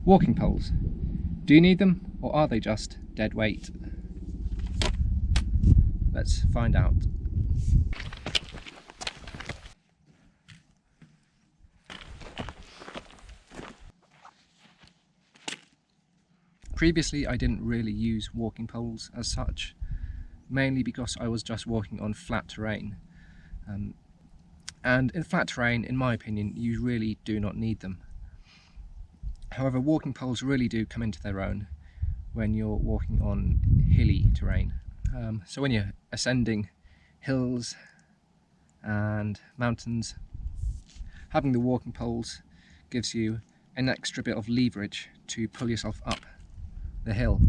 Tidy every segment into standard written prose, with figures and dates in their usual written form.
Walking poles. Do you need them, or are they just dead weight? Let's find out. Previously I didn't really use walking poles as such, mainly because I was just walking on flat terrain. And in flat terrain, in my opinion, you really do not need them. However, walking poles really do come into their own when you're walking on hilly terrain. So when you're ascending hills and mountains, having the walking poles gives you an extra bit of leverage to pull yourself up the hill,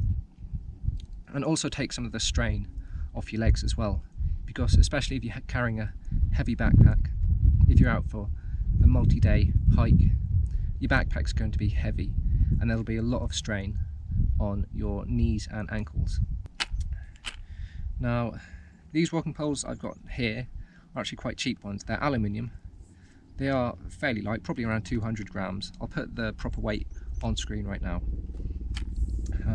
and also take some of the strain off your legs as well, because especially if you're carrying a heavy backpack, if you're out for a multi-day hike, your backpack's going to be heavy and there'll be a lot of strain on your knees and ankles. Now, these walking poles I've got here are actually quite cheap ones. They're aluminium. They are fairly light, probably around 200 grams. I'll put the proper weight on screen right now.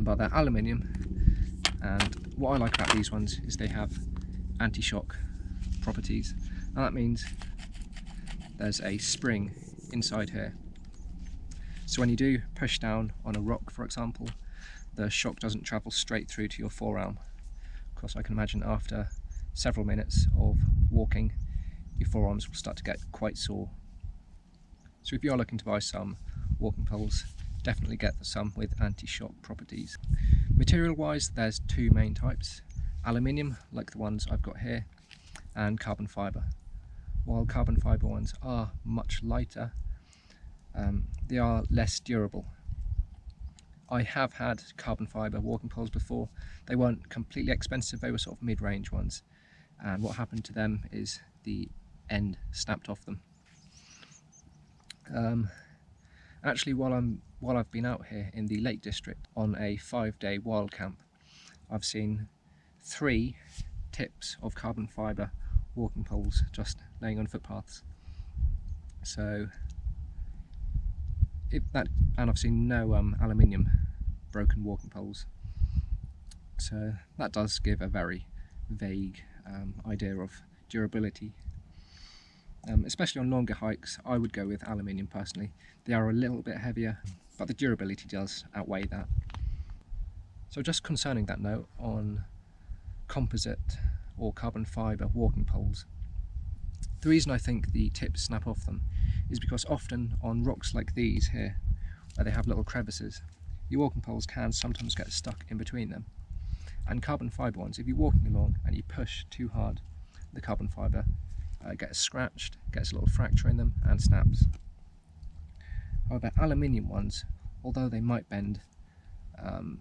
But they're aluminium, and what I like about these ones is they have anti-shock properties, and that means there's a spring inside here. So when you do push down on a rock, for example, the shock doesn't travel straight through to your forearm. Of course, I can imagine after several minutes of walking, your forearms will start to get quite sore. So if you are looking to buy some walking poles, definitely get some with anti-shock properties. Material wise, there's two main types: aluminium, like the ones I've got here, and carbon fibre. While carbon fibre ones are much lighter, they are less durable. I have had carbon fibre walking poles before. They weren't completely expensive, they were sort of mid-range ones, and what happened to them is the end snapped off them. Actually, while I've been out here in the Lake District on a 5-day wild camp, I've seen 3 tips of carbon fibre walking poles just laying on footpaths. So and I've seen no aluminium broken walking poles. So that does give a very vague idea of durability. Especially on longer hikes, I would go with aluminium personally. They are a little bit heavier, but the durability does outweigh that. So just concerning that note on composite or carbon fibre walking poles, the reason I think the tips snap off them is because often on rocks like these here, where they have little crevices, your walking poles can sometimes get stuck in between them. And carbon fibre ones, if you're walking along and you push too hard, the carbon fibre gets scratched, gets a little fracture in them and snaps. However, aluminium ones, although they might bend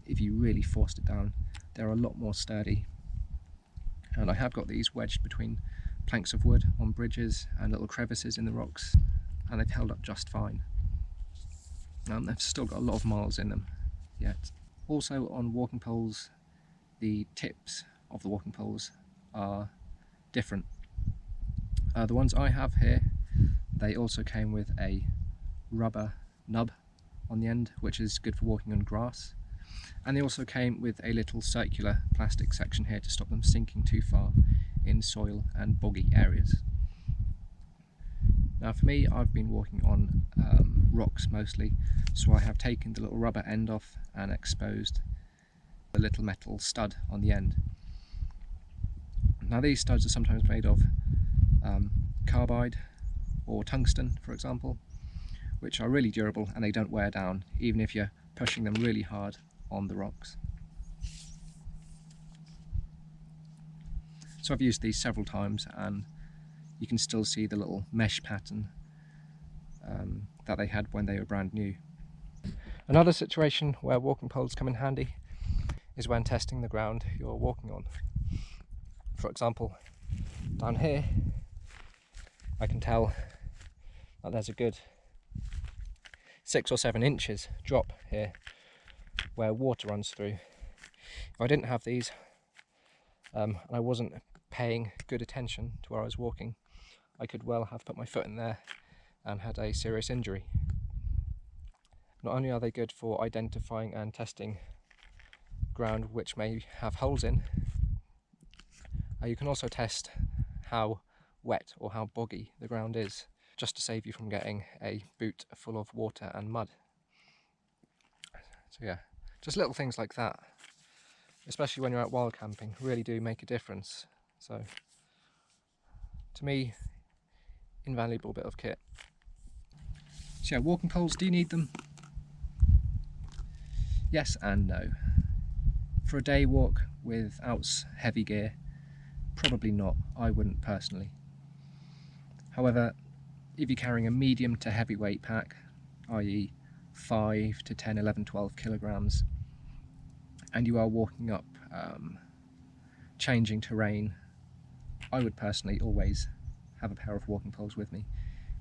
if you really forced it down, they're a lot more sturdy. And I have got these wedged between planks of wood on bridges and little crevices in the rocks, and they've held up just fine. They've still got a lot of miles in them yet. Also on walking poles, the tips of the walking poles are different. The ones I have here, they also came with a rubber nub on the end, which is good for walking on grass. And they also came with a little circular plastic section here to stop them sinking too far in soil and boggy areas. Now for me, I've been walking on rocks mostly, so I have taken the little rubber end off and exposed the little metal stud on the end. Now these studs are sometimes made of carbide or tungsten, for example, which are really durable and they don't wear down even if you're pushing them really hard on the rocks. So I've used these several times and you can still see the little mesh pattern that they had when they were brand new. Another situation where walking poles come in handy is when testing the ground you're walking on. For example, down here I can tell that there's a good 6 or 7 inches drop here where water runs through. If I didn't have these and I wasn't paying good attention to where I was walking, I could well have put my foot in there and had a serious injury. Not only are they good for identifying and testing ground which may have holes in, you can also test how wet or how boggy the ground is, just to save you from getting a boot full of water and mud. So yeah, just little things like that, especially when you're out wild camping, really do make a difference. So to me, invaluable bit of kit. So yeah, walking poles, do you need them? Yes and no. For a day walk without heavy gear, probably not. I wouldn't personally. However, if you're carrying a medium to heavyweight pack, i.e. 5 to 10, 11, 12 kilograms, and you are walking up changing terrain, I would personally always have a pair of walking poles with me,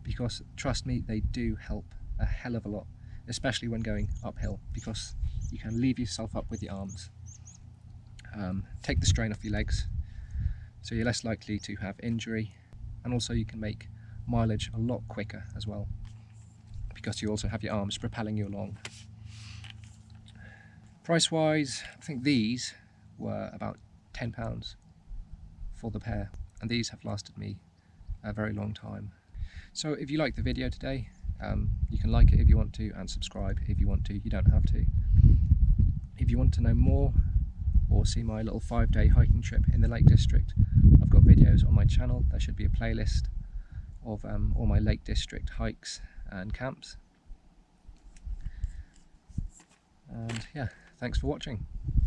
because trust me, they do help a hell of a lot, especially when going uphill, because you can leave yourself up with your arms, take the strain off your legs, so you're less likely to have injury, and also you can make mileage a lot quicker as well, because you also have your arms propelling you along. Price wise, I think these were about £10 for the pair, and these have lasted me a very long time. So if you like the video today, you can like it if you want to, and subscribe if you want to. You don't have to. If you want to know more or see my little 5-day hiking trip in the Lake District, I've got videos on my channel. There should be a playlist of all my Lake District hikes and camps. And yeah, thanks for watching.